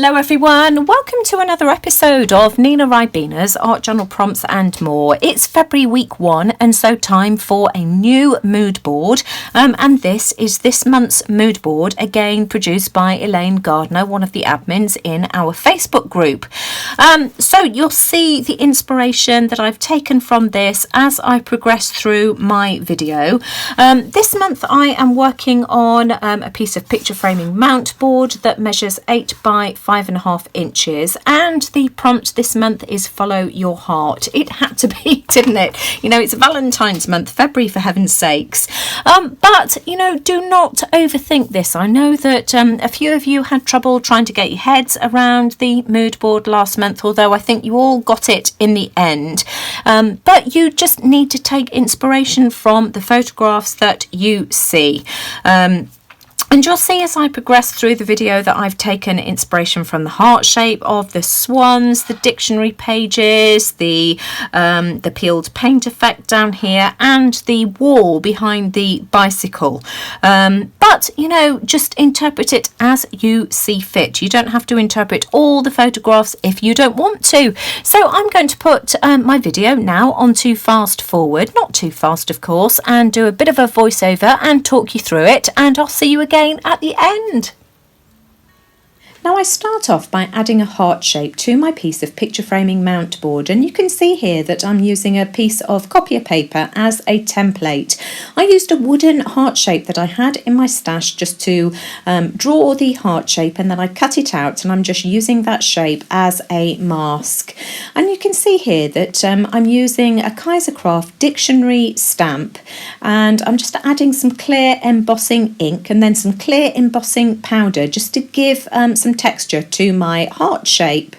Hello everyone, welcome to another episode of NinaRibena's Art Journal Prompts and More. It's February week 1 and so time for a new mood board, and this is this month's mood board, again produced by Elaine Gardner, one of the admins in our Facebook group. So you'll see the inspiration that I've taken from this as I progress through my video. This month I am working on a piece of picture framing mount board that measures 8 by 5.5 inches, and the prompt this month is follow your heart. It had to be, didn't it? You know, it's Valentine's month, February for heaven's sakes. But you know, do not overthink this. I know that a few of you had trouble trying to get your heads around the mood board last month, although I think you all got it in the end. But you just need to take inspiration from the photographs that you see. And you'll see as I progress through the video that I've taken inspiration from the heart shape of the swans, the dictionary pages, the peeled paint effect down here, and the wall behind the bicycle. But, you know, just interpret it as you see fit. You don't have to interpret all the photographs if you don't want to. So I'm going to put my video now onto fast forward, not too fast of course, and do a bit of a voiceover and talk you through it, and I'll see you again at the end. Now I start off by adding a heart shape to my piece of picture framing mount board, and you can see here that I'm using a piece of copier paper as a template. I used a wooden heart shape that I had in my stash just to draw the heart shape, and then I cut it out and I'm just using that shape as a mask. And you can see here that I'm using a Kaisercraft dictionary stamp, and I'm just adding some clear embossing ink and then some clear embossing powder just to give some texture to my heart shape.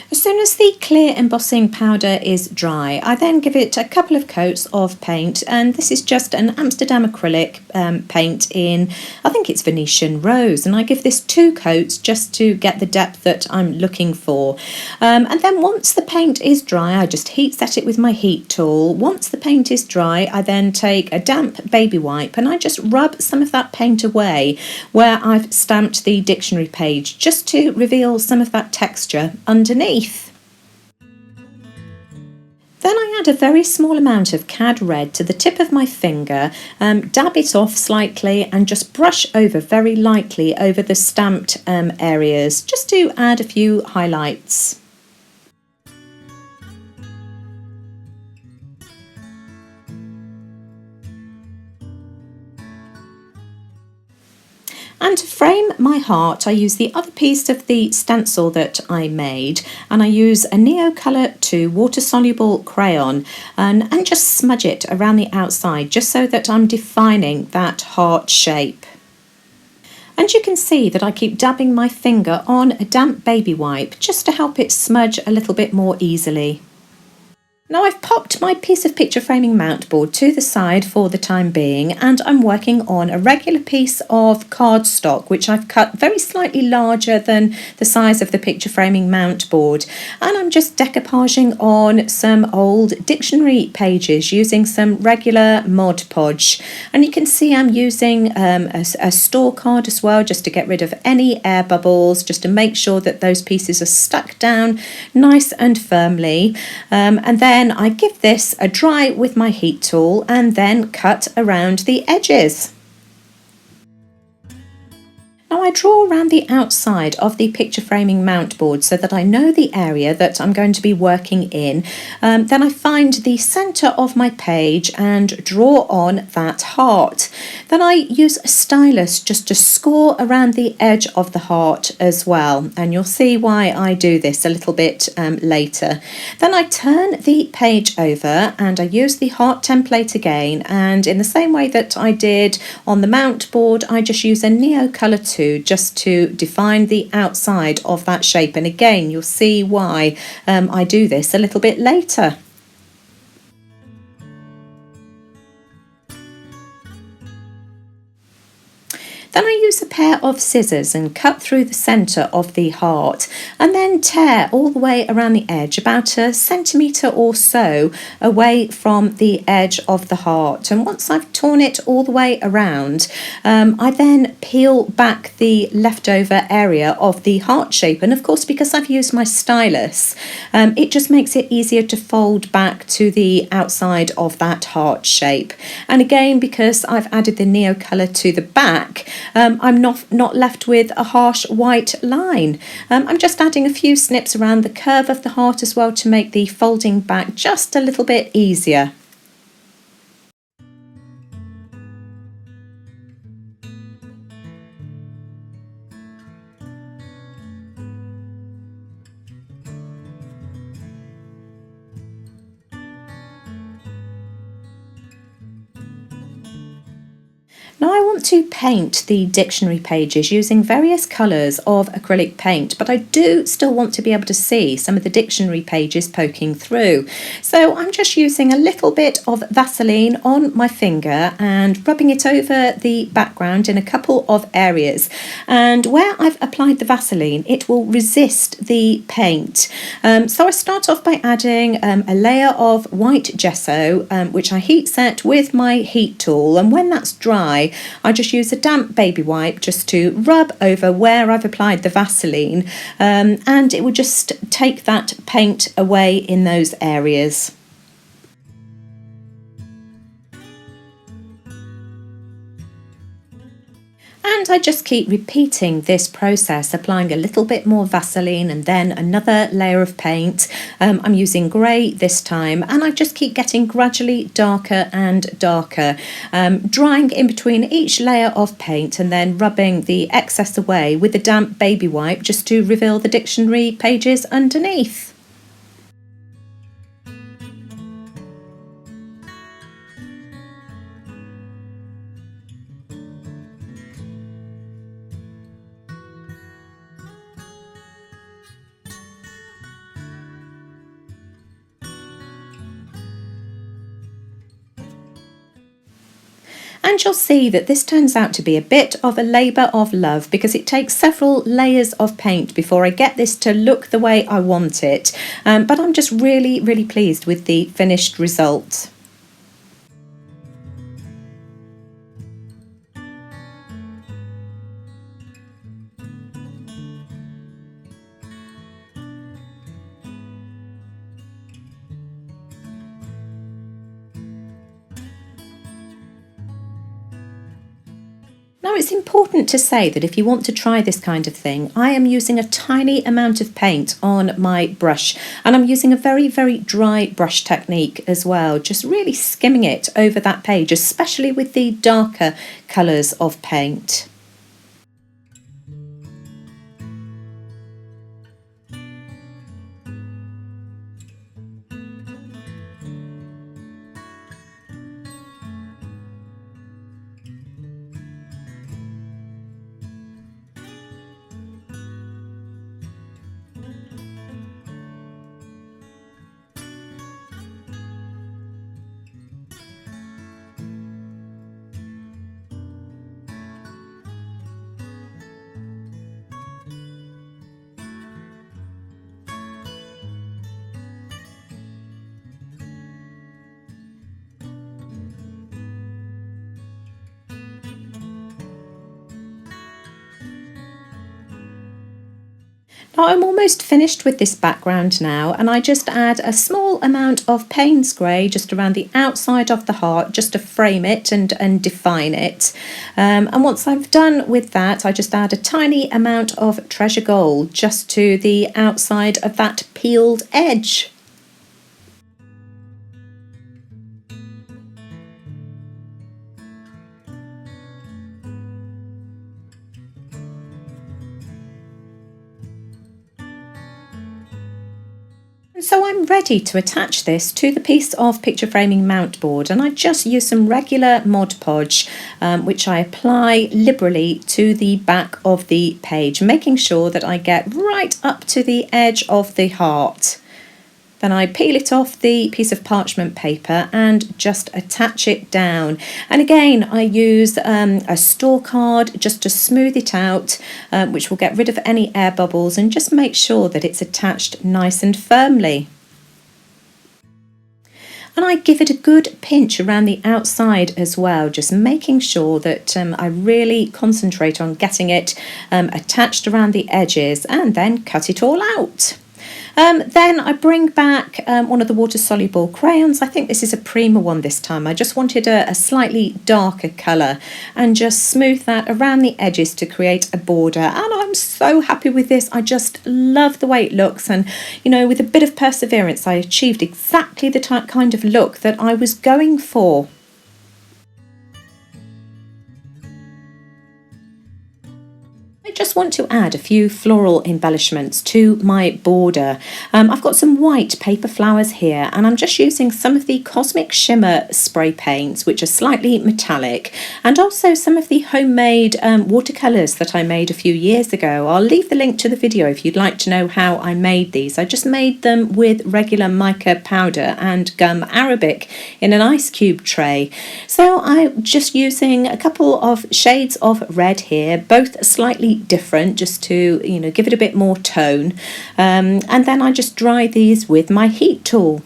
As soon as the clear embossing powder is dry, I then give it a couple of coats of paint, and this is just an Amsterdam acrylic paint in, I think it's Venetian Rose, and I give this 2 coats just to get the depth that I'm looking for. And then once the paint is dry, I just heat set it with my heat tool. Once the paint is dry, I then take a damp baby wipe and I just rub some of that paint away where I've stamped the dictionary page, just to reveal some of that texture underneath. Then I add a very small amount of cad red to the tip of my finger, dab it off slightly and just brush over very lightly over the stamped areas, just to add a few highlights. And to frame my heart, I use the other piece of the stencil that I made, and I use a Neo Colour 2 water-soluble crayon and just smudge it around the outside, just so that I'm defining that heart shape. And you can see that I keep dabbing my finger on a damp baby wipe, just to help it smudge a little bit more easily. Now I've popped my piece of picture framing mount board to the side for the time being, and I'm working on a regular piece of cardstock which I've cut very slightly larger than the size of the picture framing mount board, and I'm just decoupaging on some old dictionary pages using some regular Mod Podge. And you can see I'm using a store card as well, just to get rid of any air bubbles, just to make sure that those pieces are stuck down nice and firmly, and then I give this a dry with my heat tool and then cut around the edges. Now I draw around the outside of the picture framing mount board so that I know the area that I'm going to be working in. Then I find the centre of my page and draw on that heart. Then I use a stylus just to score around the edge of the heart as well, and you'll see why I do this a little bit later. Then I turn the page over and I use the heart template again, and in the same way that I did on the mount board, I just use a Neo Colour 2 just to define the outside of that shape, and again you'll see why I do this a little bit later. Then I use a pair of scissors and cut through the centre of the heart and then tear all the way around the edge, about a centimetre or so away from the edge of the heart. And once I've torn it all the way around, I then peel back the leftover area of the heart shape. And of course, because I've used my stylus, it just makes it easier to fold back to the outside of that heart shape. And again, because I've added the neo colour to the back, I'm not left with a harsh white line. I'm just adding a few snips around the curve of the heart as well to make the folding back just a little bit easier. Now I want to paint the dictionary pages using various colours of acrylic paint, but I do still want to be able to see some of the dictionary pages poking through. So I'm just using a little bit of Vaseline on my finger and rubbing it over the background in a couple of areas. And where I've applied the Vaseline, it will resist the paint. So I start off by adding a layer of white gesso, which I heat set with my heat tool. And when that's dry, I just use a damp baby wipe just to rub over where I've applied the Vaseline, and it will just take that paint away in those areas. And I just keep repeating this process, applying a little bit more Vaseline and then another layer of paint. I'm using grey this time, and I just keep getting gradually darker and darker, drying in between each layer of paint and then rubbing the excess away with a damp baby wipe just to reveal the dictionary pages underneath. And you'll see that this turns out to be a bit of a labour of love because it takes several layers of paint before I get this to look the way I want it. But I'm just really pleased with the finished result. Now it's important to say that if you want to try this kind of thing, I am using a tiny amount of paint on my brush, and I'm using a very dry brush technique as well, just really skimming it over that page, especially with the darker colours of paint. Now I'm almost finished with this background now, and I just add a small amount of Payne's grey just around the outside of the heart just to frame it and define it. And once I've done with that, I just add a tiny amount of Treasure Gold just to the outside of that peeled edge. So I'm ready to attach this to the piece of picture framing mount board, and I just use some regular Mod Podge, which I apply liberally to the back of the page, making sure that I get right up to the edge of the heart. Then I peel it off the piece of parchment paper and just attach it down. And again, I use a store card just to smooth it out, which will get rid of any air bubbles and just make sure that it's attached nice and firmly. And I give it a good pinch around the outside as well, just making sure that I really concentrate on getting it attached around the edges, and then cut it all out. Then I bring back one of the water-soluble crayons. I think this is a Prima one this time. I just wanted a slightly darker colour and just smooth that around the edges to create a border. And I'm so happy with this. I just love the way it looks. And, you know, with a bit of perseverance, I achieved exactly the kind of look that I was going for. I just want to add a few floral embellishments to my border. I've got some white paper flowers here, and I'm just using some of the Cosmic Shimmer spray paints, which are slightly metallic, and also some of the homemade watercolours that I made a few years ago. I'll leave the link to the video if you'd like to know how I made these. I just made them with regular mica powder and gum arabic in an ice cube tray. So I'm just using a couple of shades of red here, both slightly different, just to, you know, give it a bit more tone, and then I just dry these with my heat tool.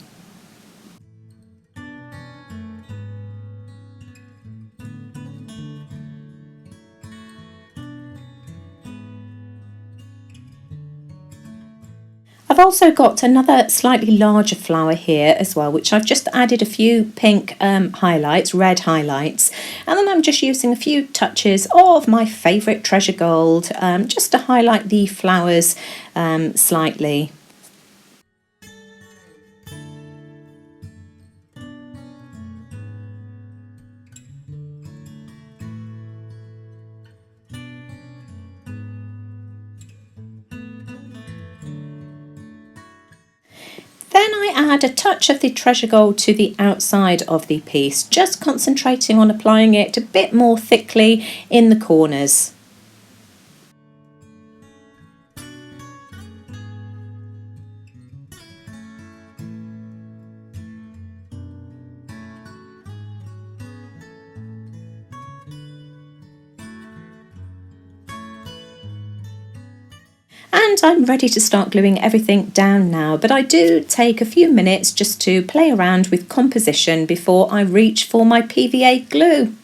I've also got another slightly larger flower here as well, which I've just added a few pink highlights, red highlights, and then I'm just using a few touches of my favourite Treasure Gold just to highlight the flowers slightly. Then I add a touch of the Treasure Gold to the outside of the piece, just concentrating on applying it a bit more thickly in the corners. And I'm ready to start gluing everything down now, but I do take a few minutes just to play around with composition before I reach for my PVA glue.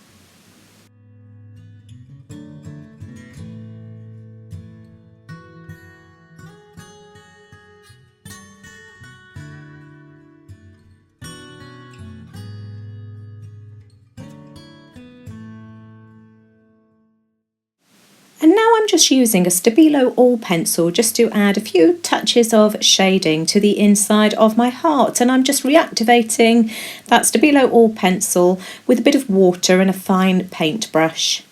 And now I'm just using a Stabilo All pencil just to add a few touches of shading to the inside of my heart, and I'm just reactivating that Stabilo All pencil with a bit of water and a fine paintbrush.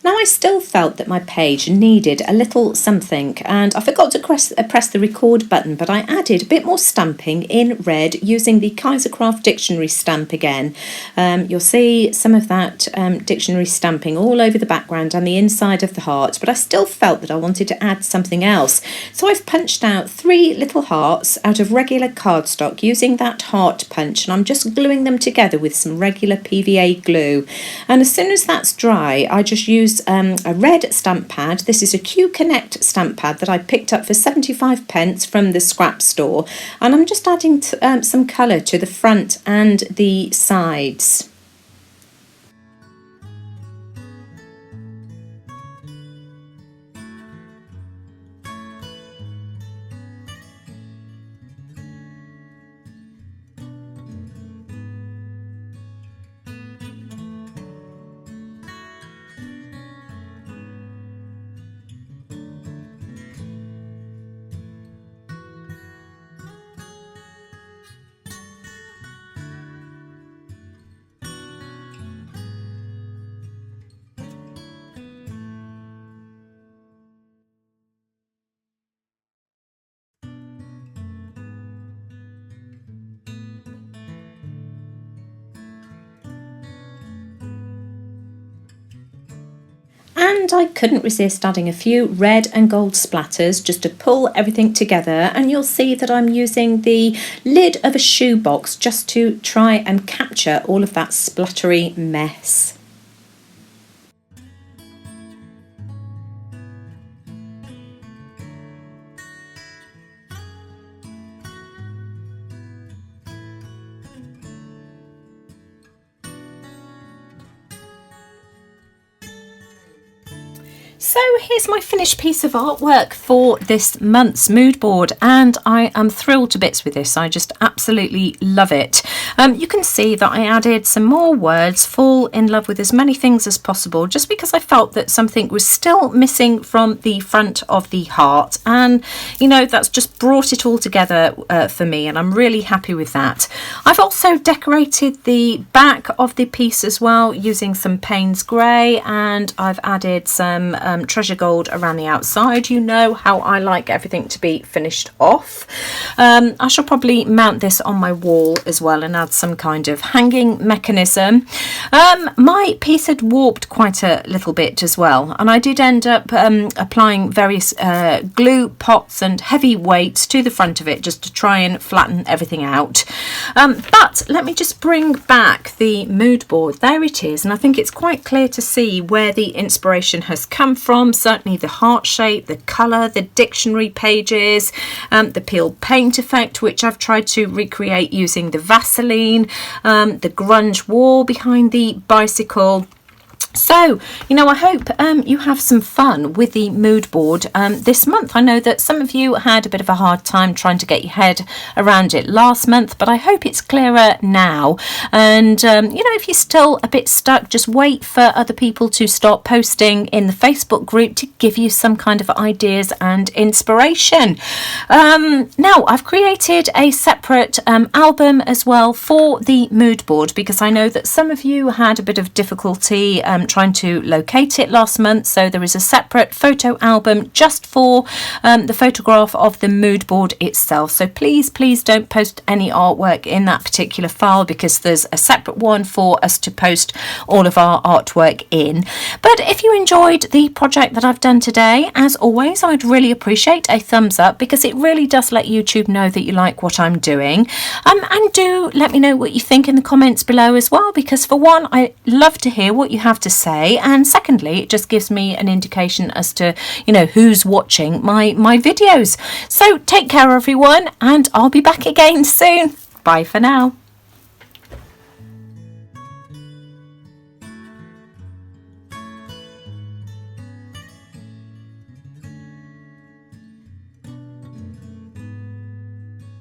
Now I still felt that my page needed a little something, and I forgot to press the record button, but I added a bit more stamping in red using the Kaisercraft dictionary stamp again. You'll see some of that dictionary stamping all over the background and the inside of the heart, but I still felt that I wanted to add something else. So I've punched out 3 little hearts out of regular cardstock using that heart punch, and I'm just gluing them together with some regular PVA glue. And as soon as that's dry, I just use a red stamp pad. This is a Q Connect stamp pad that I picked up for 75p from the scrap store, and I'm just adding some colour to the front and the sides. and I couldn't resist adding a few red and gold splatters just to pull everything together, and you'll see that I'm using the lid of a shoebox just to try and capture all of that splattery mess. So here's my finished piece of artwork for this month's mood board, and I am thrilled to bits with this. I just absolutely love it. You can see that I added some more words, fall in love with as many things as possible, just because I felt that something was still missing from the front of the heart, and you know, that's just brought it all together for me, and I'm really happy with that. I've also decorated the back of the piece as well using some Payne's grey, and I've added some treasure gold around the outside. You know how I like everything to be finished off. I shall probably mount this on my wall as well and add some kind of hanging mechanism. My piece had warped quite a little bit as well, and I did end up applying various glue pots and heavy weights to the front of it just to try and flatten everything out. But let me just bring back the mood board. There it is, and I think it's quite clear to see where the inspiration has come from. Certainly the heart shape, the colour, the dictionary pages, the peeled paint effect, which I've tried to recreate using the Vaseline, the grunge wall behind the bicycle. So, you know, I hope you have some fun with the mood board this month. I know that some of you had a bit of a hard time trying to get your head around it last month, but I hope it's clearer now. And, you know, if you're still a bit stuck, just wait for other people to start posting in the Facebook group to give you some kind of ideas and inspiration. Now, I've created a separate album as well for the mood board, because I know that some of you had a bit of difficulty trying to locate it last month, so there is a separate photo album just for the photograph of the mood board itself. So please don't post any artwork in that particular file, because there's a separate one for us to post all of our artwork in. But if you enjoyed the project that I've done today, as always, I'd really appreciate a thumbs up, because it really does let YouTube know that you like what I'm doing. And do let me know what you think in the comments below as well, because for one, I love to hear what you have to say, and secondly, it just gives me an indication as to, you know, who's watching my videos. So take care everyone, and I'll be back again soon. Bye for now.